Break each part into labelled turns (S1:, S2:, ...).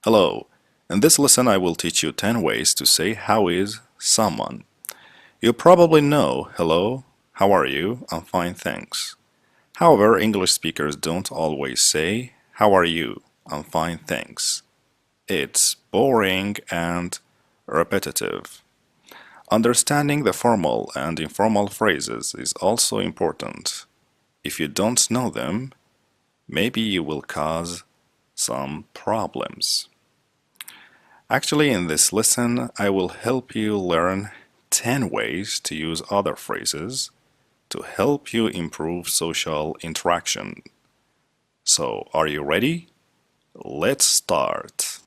S1: Hello. In this lesson I will teach you 10 ways to say how is someone. You probably know hello, how are you, I'm fine thanks. However, English speakers don't always say how are you, I'm fine thanks. It's boring and repetitive. Understanding the formal and informal phrases is also important. If you don't know them, maybe you will cause some problems. Actually, in this lesson, I will help you learn 10 ways to use other phrases to help you improve social interaction. So, are you ready? Let's start.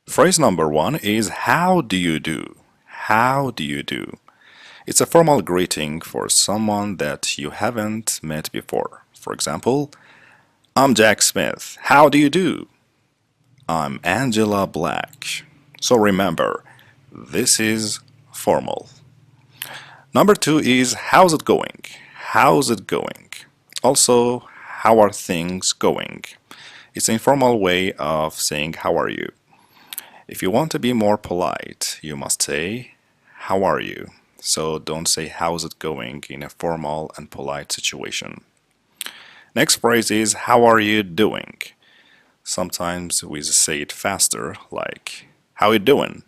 S1: Phrase number one is how do you do? How do you do? It's a formal greeting for someone that you haven't met before. For example, I'm Jack Smith. How do you do? I'm Angela Black. So remember, this is formal. Number two is how's it going? How's it going? Also, how are things going? It's an informal way of saying how are you. If you want to be more polite, you must say how are you? So don't say how's it going in a formal and polite situation. Next phrase is how are you doing? Sometimes we say it faster, like how you doing?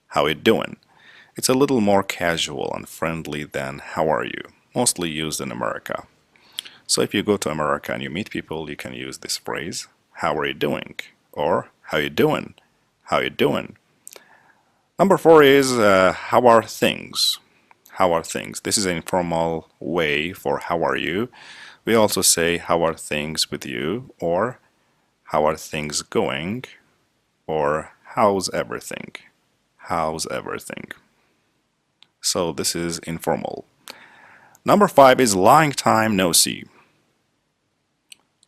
S1: How you doing? It's a little more casual and friendly than how are you, mostly used in America. So if you go to America and you meet people, you can use this phrase, how are you doing? Or how you doing? How you doing? Number four is how are things? How are things? This is an informal way for how are you. We also say how are things with you, or how are things going, or how's everything? How's everything? So this is informal. Number five is long time no see.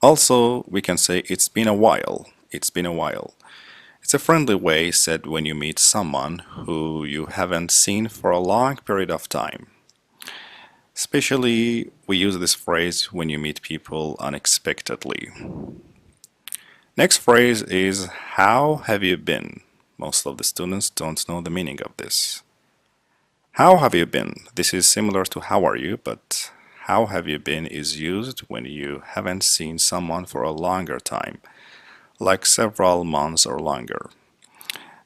S1: Also, we can say it's been a while. It's been a while. It's a friendly way said when you meet someone who you haven't seen for a long period of time. Especially, we use this phrase when you meet people unexpectedly. Next phrase is how have you been? Most of the students don't know the meaning of this. How have you been? This is similar to how are you, but how have you been is used when you haven't seen someone for a longer time, like several months or longer.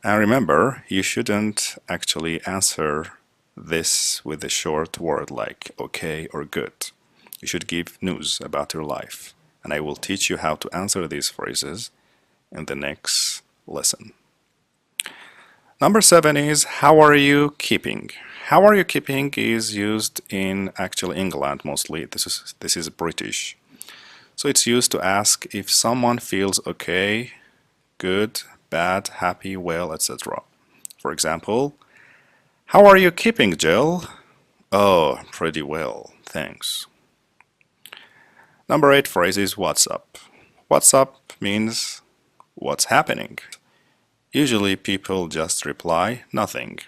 S1: And remember, you shouldn't actually answer this with a short word like okay or good. You should give news about your life. And I will teach you how to answer these phrases in the next lesson. Number seven is how are you keeping? How are you keeping is used in actually England mostly. This is British. So it's used to ask if someone feels okay, good, bad, happy, well, etc. For example, how are you keeping, Jill? Oh, pretty well, thanks. Number eight phrase is what's up. What's up means what's happening. Usually people just reply nothing.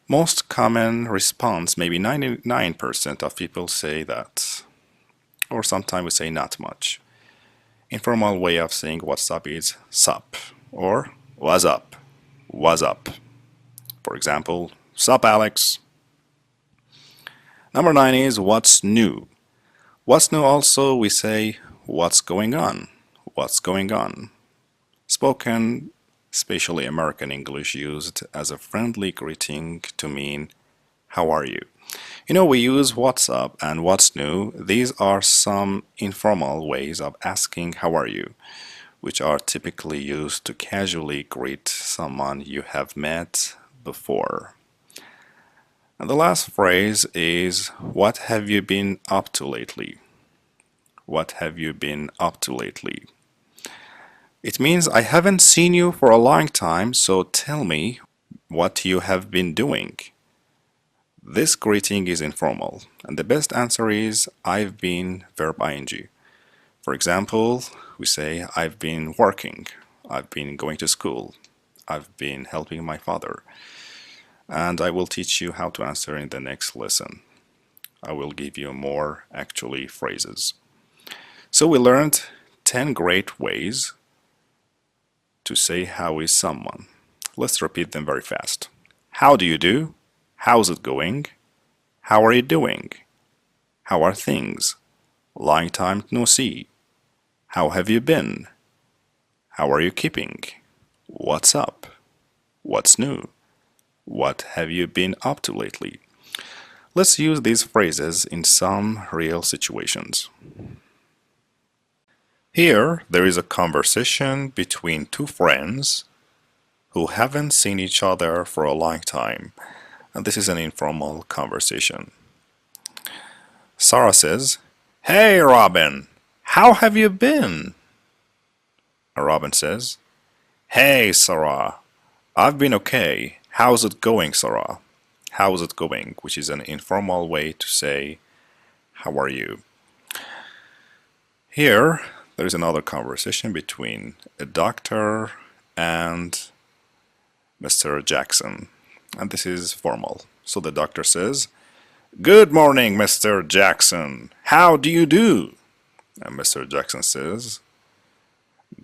S1: Most common response, maybe 99% of people say that. Or sometimes we say not much. Informal way of saying what's up is sup or what's up. What's up? For example, sup Alex. Number nine is what's new. What's new also we say what's going on. What's going on? Spoken, especially American English, used as a friendly greeting to mean how are you? You know, we use what's up and what's new. These are some informal ways of asking how are you, which are typically used to casually greet someone you have met before. And the last phrase is what have you been up to lately? What have you been up to lately? It means I haven't seen you for a long time, so tell me what you have been doing. This greeting is informal, and the best answer is I've been verb ing. For example, we say I've been working, I've been going to school, I've been helping my father. And I will teach you how to answer in the next lesson. I will give you more actually phrases. So we learned 10 great ways to say how is someone. Let's repeat them very fast. How do you do? How's it going? How are you doing? How are things? Long time no see. How have you been? How are you keeping? What's up? What's new? What have you been up to lately? Let's use these phrases in some real situations. Here, there is a conversation between two friends who haven't seen each other for a long time, and this is an informal conversation. Sarah says, "Hey Robin, how have you been?" And Robin says, "Hey Sarah, I've been okay. How's it going, Sarah?" How's it going? Which is an informal way to say, how are you? Here, there is another conversation between a doctor and Mr. Jackson, and this is formal. So the doctor says, "Good morning, Mr. Jackson. How do you do?" And Mr. Jackson says,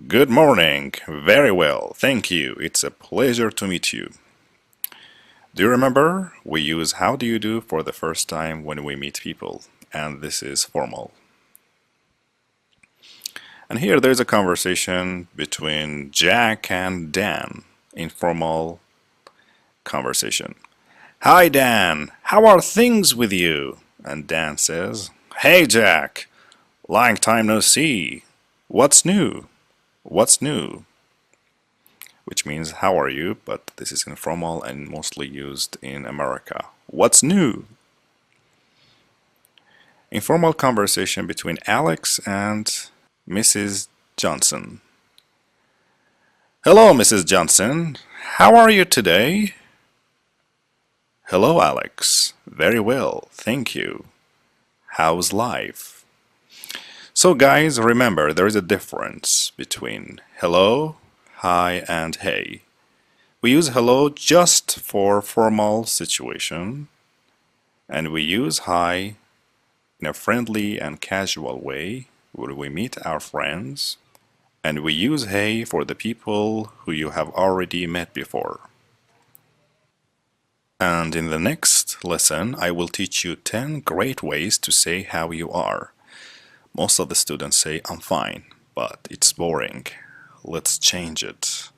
S1: "Good morning. Very well. Thank you. It's a pleasure to meet you." Do you remember? We use how do you do for the first time when we meet people, and this is formal. And here there's a conversation between Jack and Dan, informal conversation. "Hi Dan, how are things with you?" And Dan says, "Hey Jack, long time no see. What's new? What's new?" Which means how are you, but this is informal and mostly used in America. What's new? Informal conversation between Alex and Mrs. Johnson. "Hello, Mrs. Johnson. How are you today?" "Hello, Alex. Very well, thank you. How's life?" So guys, remember there is a difference between hello, hi, and hey. We use hello just for formal situation, and we use hi in a friendly and casual way when we meet our friends, and we use hey for the people who you have already met before. And in the next lesson, I will teach you 10 great ways to say how you are. Most of the students say I'm fine, but it's boring. Let's change it.